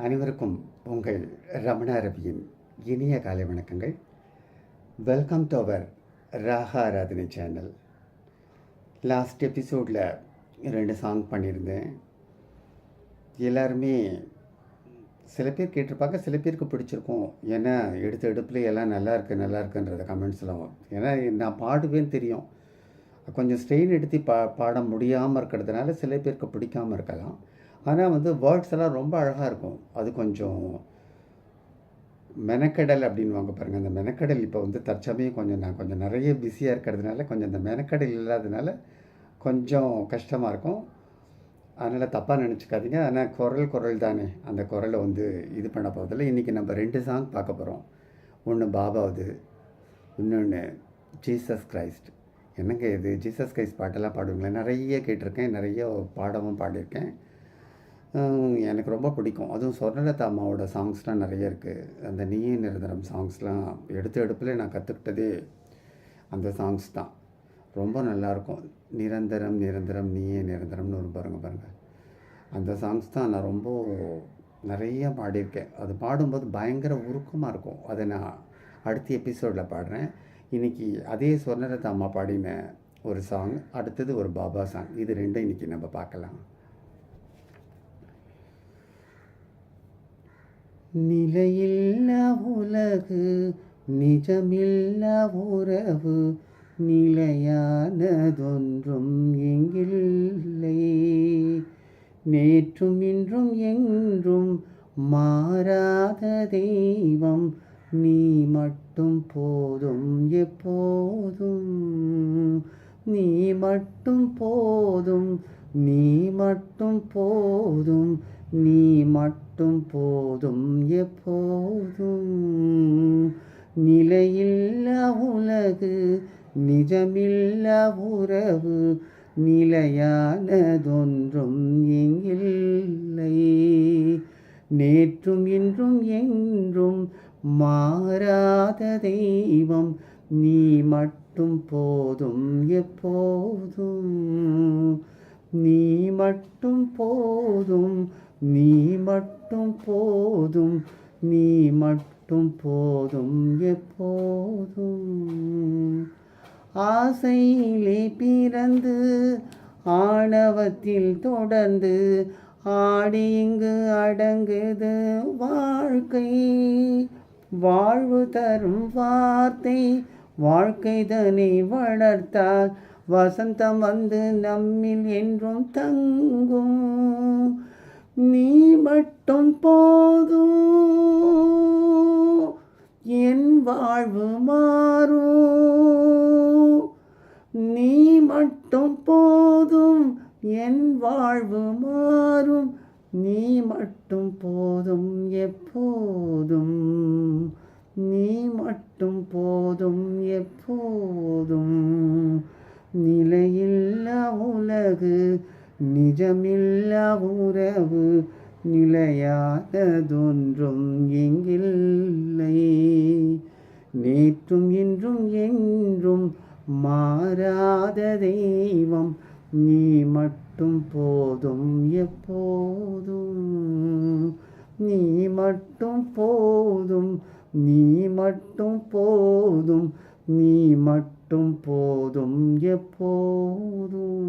அனைவருக்கும் உங்கள் ரமணா ரவியின் இனிய காலை வணக்கங்கள். வெல்கம் டு அவர் ராகா ஆராதனை சேனல். லாஸ்ட் எபிசோடில் 2 சாங் பண்ணியிருந்தேன். எல்லாருமே சில பேர் கேட்டிருப்பாங்க, சில பேருக்கு பிடிச்சிருக்கும். ஏன்னா எடுப்பில் எல்லாம் நல்லா இருக்குன்றத கமெண்ட்ஸ்லாம். ஏன்னா நான் பாடுவேன்னு தெரியும், கொஞ்சம் ஸ்ட்ரெயின் எடுத்து பாட முடியாமல் இருக்கிறதுனால சில பேருக்கு பிடிக்காமல் இருக்கலாம். ஆனால் வேர்ட்ஸ் எல்லாம் ரொம்ப அழகாக இருக்கும். அது கொஞ்சம் மெனக்கடல் அப்படின்வாங்க பாருங்கள். அந்த மெனக்கடல் இப்போ தற்சமயம் நான் கொஞ்சம் நிறைய பிஸியாக இருக்கிறதுனால கொஞ்சம் இந்த மெனக்கடல் இல்லாததுனால கொஞ்சம் கஷ்டமாக இருக்கும். அதனால் தப்பாக நினச்சிக்காதீங்க. ஆனால் குரல் தானே, அந்த குரலை இது பண்ண போகிறதில்ல. இன்றைக்கி நம்ம 2 சாங் பார்க்க போகிறோம். ஒன்று பாபாவது, இன்னொன்று ஜீசஸ் கிரைஸ்ட். என்னங்க இது ஜீசஸ் கிரைஸ்ட் பாட்டெல்லாம் பாடுவீங்களே? நிறைய கேட்டிருக்கேன், நிறைய பாடவும் பாடியிருக்கேன். எனக்கு ரொம்ப பிடிக்கும். அதுவும் சொர்ணலதா அம்மாவோட சாங்ஸ்லாம் நிறைய இருக்குது. அந்த நீயே நிரந்தரம் சாங்ஸ்லாம் எடுப்பில் நான் கற்றுக்கிட்டதே அந்த சாங்ஸ் தான். ரொம்ப நல்லாயிருக்கும். நிரந்தரம் நீயே நிரந்தரம்னு ஒரு பாருங்கள். அந்த சாங்ஸ் தான் நான் ரொம்ப நிறைய பாடியிருக்கேன். அது பாடும்போது பயங்கர உருக்கமாக இருக்கும். அதை நான் அடுத்த எபிசோடில் பாடுறேன். இன்றைக்கி அதே சொர்ணலதா அம்மா பாடின ஒரு சாங், அடுத்தது ஒரு பாபா சாங். இது 2 இன்றைக்கி நம்ம பார்க்கலாம். நிலையில்லா உலகு, நிஜமில்லா உறவு, நிலையானதொன்றும் எங்கில்லை. நேற்றும் இன்றும் என்றும் மாறாத தெய்வம், நீ மட்டும் போதும் எப்போதும். நீ மட்டும் போதும், நீ மட்டும் போதும், நீ மட்டும் போதும் எப்போதும். நிலையில்லா உலகு, நிஜமில்லா உறவு, நிலையானதொன்றும் எங்கில்லை. நேற்றும் இன்றும் என்றும் மாறாத தெய்வம், நீ மட்டும் போதும் எப்போதும். நீ மட்டும் போதும், நீ மட்டும் போதும், நீ மட்டும் போதும் எப்போதும். ஆசையிலே பிறந்து ஆணவத்தில் தொடர்ந்து ஆடி இங்கு அடங்குது வாழ்க்கை. வாழ்வு தரும் வார்த்தை வாழ்க்கைதனை வளர்த்தால் வசந்தம் நம்மில் என்றும் தங்கும். நீ மட்டும் போதும், என் வாழ்வு மாறும். நீ மட்டும் போதும், என் வாழ்வு மாறும். நீ மட்டும் போதும் எப்போதும். நீ மட்டும் போதும் எப்போதும். நிலையில்லா உலகு, நிஜமில்லா உறவு, நிலையானதொன்றும் எங்கில்லை. நேற்றும் இன்றும் என்றும் மாறாத தெய்வம், நீ மட்டும் போதும் எப்போதும். நீ மட்டும் போதும், நீ மட்டும் போதும், நீ மட்டும் போதும் எப்போதும்.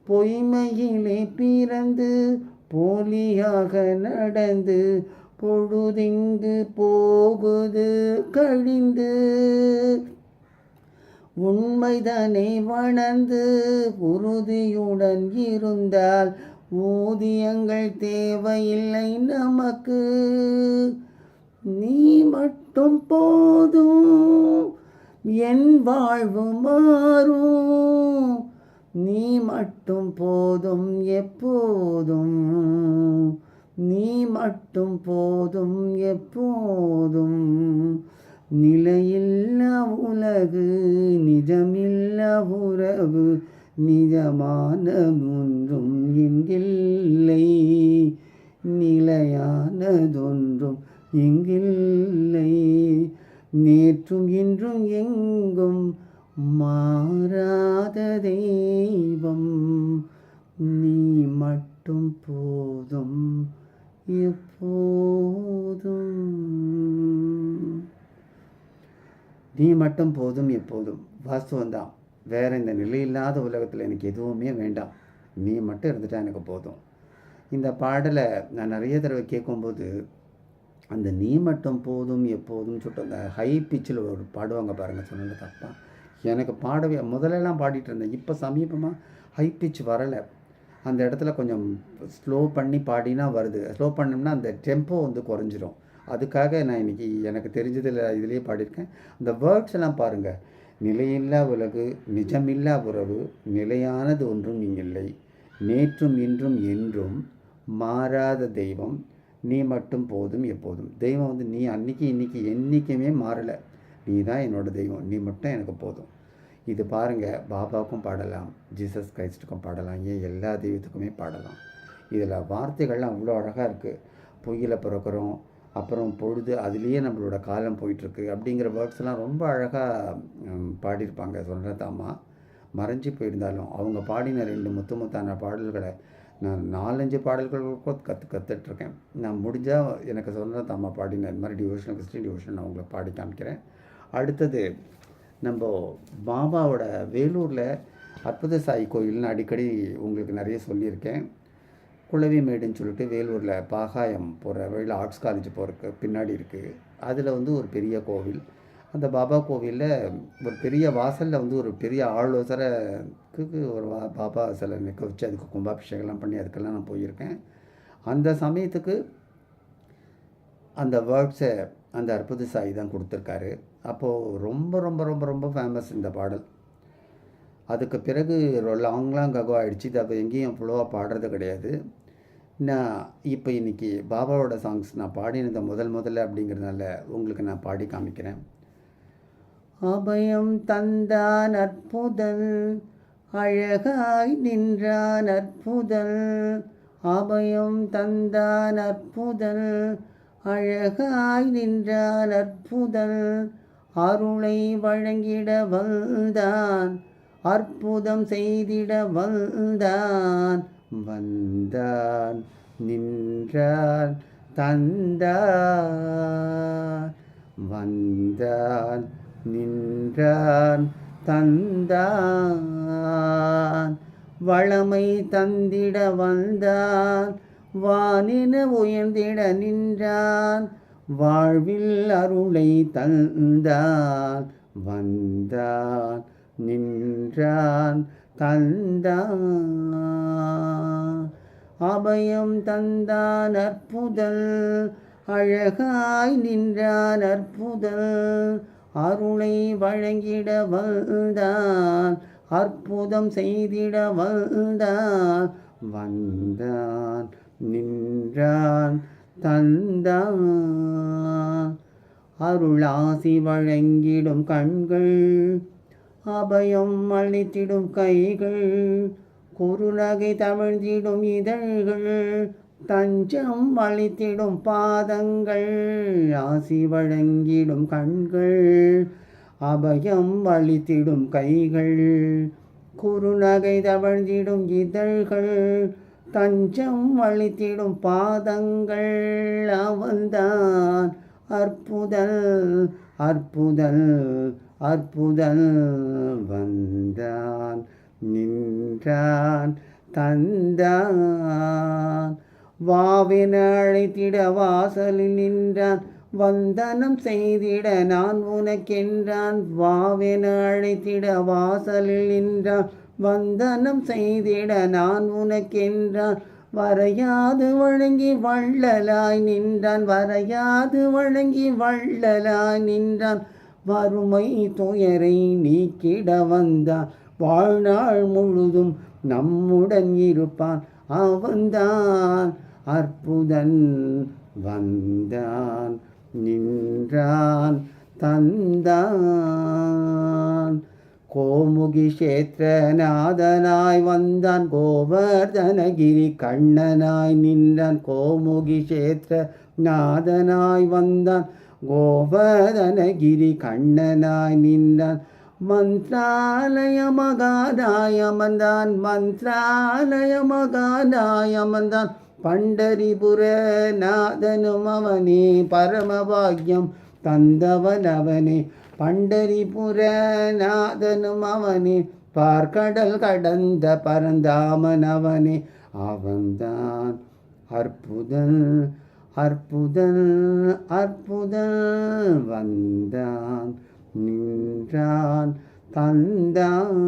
பொய்மையிலே பிறந்து போலியாக நடந்து பொழுதிங்கு போகுது கழிந்து. உண்மைதனை வணர்ந்து உறுதியுடன் இருந்தால் ஊதியங்கள் தேவையில்லை நமக்கு. நீ மட்டும் போதும், என் வாழ்வு மாறும். நீ மட்டும் போதும் எப்போதும். நீ மட்டும் போதும் எப்போதும். நிலையில்லா உலகு, நிஜமில்லா உறவு, நிஜமான ஒன்றும் எங்கில்லை. நிலையானதொன்றும் எங்கில்லை. நேற்றும் இன்றும் எங்கும் மாறாத தெய்வம், நீ மட்டும் போதும் எப்போதும். நீ மட்டும் போதும் எப்போதும். வாஸ்தவந்தான். வேற இந்த நிலையில்லாத உலகத்தில் எனக்கு எதுவுமே வேண்டாம். நீ மட்டும் இருந்துட்டா எனக்கு போதும். இந்த பாடலை நான் நிறைய தடவை கேட்கும்போது அந்த நீ மட்டும் போதும் எப்போதும் சொல்லிட்டு அந்த ஹை பிச்சில் ஒரு பாடுவாங்க பாருங்கள், சொன்னது தப்பா. எனக்கு பாடவே முதலெல்லாம் பாடிட்டு இருந்தேன். இப்போ சமீபமாக ஹை பிச் வரலை. அந்த இடத்துல கொஞ்சம் ஸ்லோ பண்ணி பாடினா வருது. ஸ்லோ பண்ணோம்னா அந்த டெம்போ வந்து குறைஞ்சிரும். அதுக்காக நான் இன்றைக்கி எனக்கு தெரிஞ்சதில் இதுலேயே பாடியிருக்கேன். அந்த வேர்ட்ஸ் எல்லாம் பாருங்கள். நிலையில்லா உலகு, நிஜமில்லா உறவு, நிலையானது ஒன்றும் இல்லை, நேற்றும் இன்றும் என்றும் மாறாத தெய்வம், நீ மட்டும் போதும் எப்போதும். தெய்வம் வந்து நீ அன்றைக்கி இன்றைக்கி என்றைக்குமே மாறலை. நீ தான் என்னோட தெய்வம், நீ மட்டும் எனக்கு போதும். இது பாருங்கள், பாபாவுக்கும் பாடலாம், ஜீசஸ் கிரைஸ்டுக்கும் பாடலாம், ஏன் எல்லா தெய்வத்துக்குமே பாடலாம். இதில் வார்த்தைகள்லாம் அவ்வளோ அழகாக இருக்குது. பொய்யில் பிறக்கிறோம், அப்புறம் பொழுது அதுலேயே நம்மளோட காலம் போயிட்டுருக்கு அப்படிங்கிற வேர்ட்ஸ்லாம் ரொம்ப அழகாக பாடியிருப்பாங்க சுவர்ணலதா அம்மா. மறைஞ்சி போயிருந்தாலும் அவங்க பாடின 2 முத்தான பாடல்களை நான் 4-5 பாடல்கள் கூட கற்றுட்ருக்கேன். நான் முடிஞ்சால் எனக்கு சுவர்ணலதா அம்மா பாடின இந்த மாதிரி டிவோஷனல், கிறிஸ்டின் டிவோஷன் நான் உங்களை பாடி காமிக்கிறேன். அடுத்தது நம்ம பாபாவோட வேலூரில் அற்புத சாய் கோயில்னு அடிக்கடி உங்களுக்கு நிறைய சொல்லியிருக்கேன். குளவிமேடுன்னு சொல்லிட்டு வேலூரில் பாகாயம் போகிற வழியில் ஆர்ட்ஸ் காலேஜ் போகிறதுக்கு பின்னாடி இருக்குது. அதில் வந்து ஒரு பெரிய கோவில். அந்த பாபா கோவிலில் ஒரு பெரிய வாசலில் வந்து ஒரு பெரிய ஆலோசனைக்கு ஒரு பாபா சிலை நிற்க வச்சு அதுக்கு கும்பாபிஷேகம்லாம் பண்ணி அதுக்கெல்லாம் நான் போயிருக்கேன். அந்த சமயத்துக்கு அந்த வேர்ட்ஸை அந்த அற்புத சாய் தான் கொடுத்துருக்காரு. அப்போது ரொம்ப ரொம்ப ரொம்ப ரொம்ப ஃபேமஸ் இந்த பாடல். அதுக்கு பிறகு லாங் அகோ ஆகிடுச்சு. இது அப்போ எங்கேயும் அவ்வளோவா பாடுறது கிடையாது. நான் இப்போ இன்றைக்கி பாபாவோட சாங்ஸ் நான் பாடினதை முதல்ல அப்படிங்கிறதுனால உங்களுக்கு நான் பாடி காமிக்கிறேன். அபயம் தந்தான் அற்புதல், அழகாய் நின்றான் அற்புதல், அபயம் தந்தான் அற்புதல், அழகாய் நின்றான் அற்புதல், அருளை வழங்கிட வந்தான், அற்புதம் செய்திட வந்தான், வந்தான் நின்றான் தந்தான், வந்தான் நின்றான் தந்தான், வளமை தந்திட வந்தான், வானின உயர்ந்திட நின்றான், வாழ்வில் அருளை தந்தான், வந்தான் நின்றான் தந்தான், அபயம் தந்தான் அற்புதல், அழகாய் நின்றான் அற்புதல், அருளை வழங்கிட வந்தான், அற்புதம் செய்திட வந்தான், வந்தான் நின்றான் தந்தான், அருளாசி வழங்கிடும் கண்கள், அபயம் அளித்திடும் கைகள், குறுநகை தமிழ்ந்திடும் இதழ்கள், தஞ்சம் அளித்திடும் பாதங்கள், ஆசி வழங்கிடும் கண்கள், அபயம் அளித்திடும் கைகள், குறுநகை தவழ்ந்திடும் இதழ்கள், தஞ்சம் அளித்திடும் பாதங்கள், அவன்தான் அற்புதல் அற்புதல் அற்புதல், வந்தான் நின்றான் தந்தான், வாவென அழைத்திட வாசலில் நின்றான், வந்தனம் செய்திட நான் உனக்கென்றான், வாவென அழைத்திட வாசலில் நின்றான், வந்தனம் செய்திட நான் உனக்கென்றான், வரையாது வழங்கி வள்ளலாய் நின்றான், வரையாது வழங்கி வள்ளலாய் நின்றான், வறுமை துயரை நீக்கிட வந்தான், வாழ்நாள் முழுதும் நம்முடன் இருப்பான், அவன்தான் அற்புதன், வந்தான் நின்றான் தந்தான், கோமுகி கஷேத்திரநாதனாய் வந்தான், கோவர்தனகிரி கண்ணனாய் நின்றான், கோமுகி கஷேத்திரநாதனாய் வந்தான், கோவர்தனகிரி கண்ணனாய் நின்றான், மந்த்ராலய மகாதாய அமர்ந்தான், மந்த்ராலய மகாதாய அமர்ந்தான், பண்டரிபுர நாதனும் அவனே, பரமபாக்யம் தந்தவன் அவனே. பண்டரிபுர நாதனும் அவனே, பார்க்கடல் கடந்த பரந்தாமன் அவனே. அவன்தான் அற்புதன் அற்புதன் அற்புதன், வந்தான் நின்றான் தந்தான்.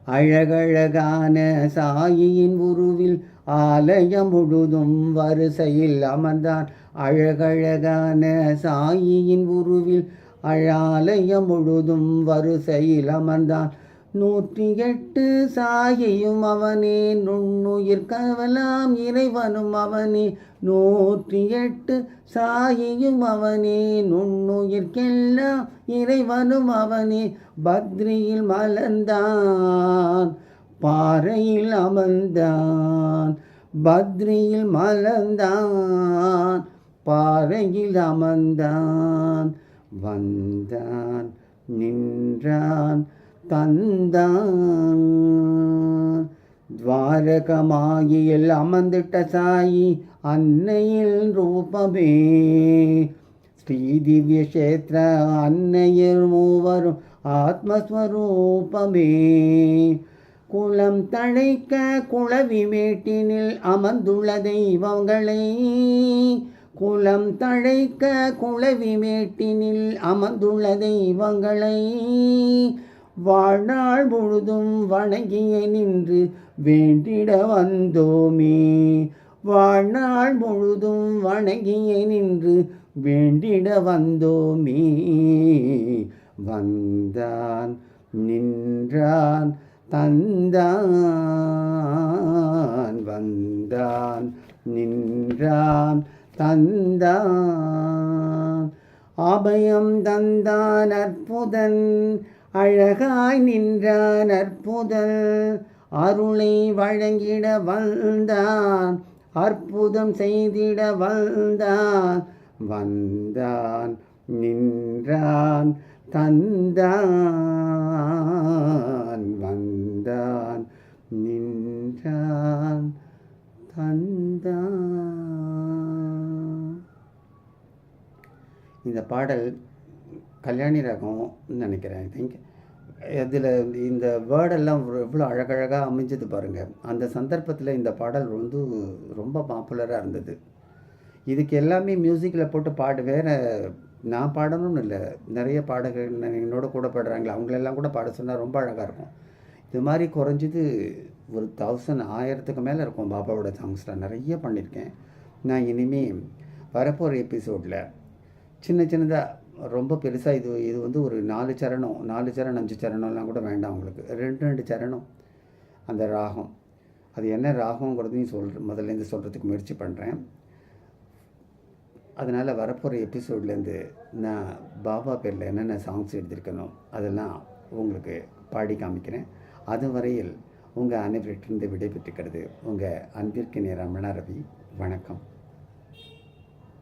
அழகழகான சாயியின் உருவில் ஆலயம் முழுதும் வரிசையில் அமர்ந்தான். அழகழகான சாயியின் உருவில் ஆலயம் முழுதும் வரிசையில் அமர்ந்தான். 108 சாயியும் அவனே, நுண்ணுயிர் கவலாம் இறைவனும் அவனே. 108 சாயியும் அவனே, நுண்ணுயிர்க்கெல்லாம் இறைவனும் அவனே. பத்ரியில் மலர்ந்தான், பாறையில் அமர்ந்தான். பத்ரியில் மலர்ந்தான், பாறையில் அமர்ந்தான். வந்தான் நின்றான் தந்தான். துவாரகமாயில் அமர்ந்திட்ட சாயி அன்னையில் ரூபமே. ஸ்ரீதிவ்ய கஷேத்திர அன்னையில் மூவரும் ஆத்மஸ்வரூபமே. குளம் தழைக்க குளவி மேட்டினில் அமர்ந்துள்ள தெய்வங்களை. குளம் தழைக்க குளவி மேட்டினில் அமர்ந்துள்ள தெய்வங்களை. வாழ்நாள் முழுதும் வணங்கிய நின்று வேண்டிட வந்தோமே. வாழ்நாள் முழுதும் வணங்கிய நின்று வேண்டிட வந்தோமே. வந்தான் நின்றான் தந்தான். வந்தான் நின்றான் தந்தான். அபயம் தந்தான் அற்புதன், அழகாய் நின்றான் அற்புதன். அருளை வழங்கிட வந்தான், அற்புதம் செய்திட வந்தான். வந்தான் நின்றான் தந்தான். வந்தான் நின்றான் தந்தான். இந்த பாடல் கல்யாணி ராகம்னு நினைக்கிறேன். ஐ திங்க் இதில் இந்த வேர்டெல்லாம் எவ்வளோ அழகழகாக அமைஞ்சது பாருங்கள். அந்த சந்தர்ப்பத்தில் இந்த பாடல் வந்து ரொம்ப பாப்புலராக இருந்தது. இதுக்கு எல்லாமே மியூசிக்கில் போட்டு வேறு நான் பாடணும்னு இல்லை, நிறைய பாடகர்கள் என்னோட கூட பாடுறாங்களே அவங்களெல்லாம் கூட பாட சொன்னால் ரொம்ப அழகாக இருக்கும். இது மாதிரி குறைஞ்சது ஒரு 1000 மேலே இருக்கும் பாபாவோட சாங்ஸில். நிறைய பண்ணியிருக்கேன் நான். இனிமேல் வரப்போகிற எபிசோடில் சின்ன சின்னதாக, ரொம்ப பெருசாக இது வந்து ஒரு 4 சரணம் 5 சரணம்லாம் கூட வேண்டாம் உங்களுக்கு. 2 சரணம் அந்த ராகம், அது என்ன ராகங்கிறதையும் முதல்லேருந்து சொல்கிறதுக்கு முயற்சி பண்ணுறேன். அதனால் வரப்போகிற எபிசோட்லேருந்து நான் பாபா பேரில் என்னென்ன சாங்ஸ் எடுத்திருக்கணும் அதெல்லாம் உங்களுக்கு பாடி காமிக்கிறேன். அதுவரையில் உங்கள் அனைவரிடத்திலிருந்து விடைபெற்றுக்கிறது உங்கள் அன்பிற்கினிய ரமணா ரவி. வணக்கம்.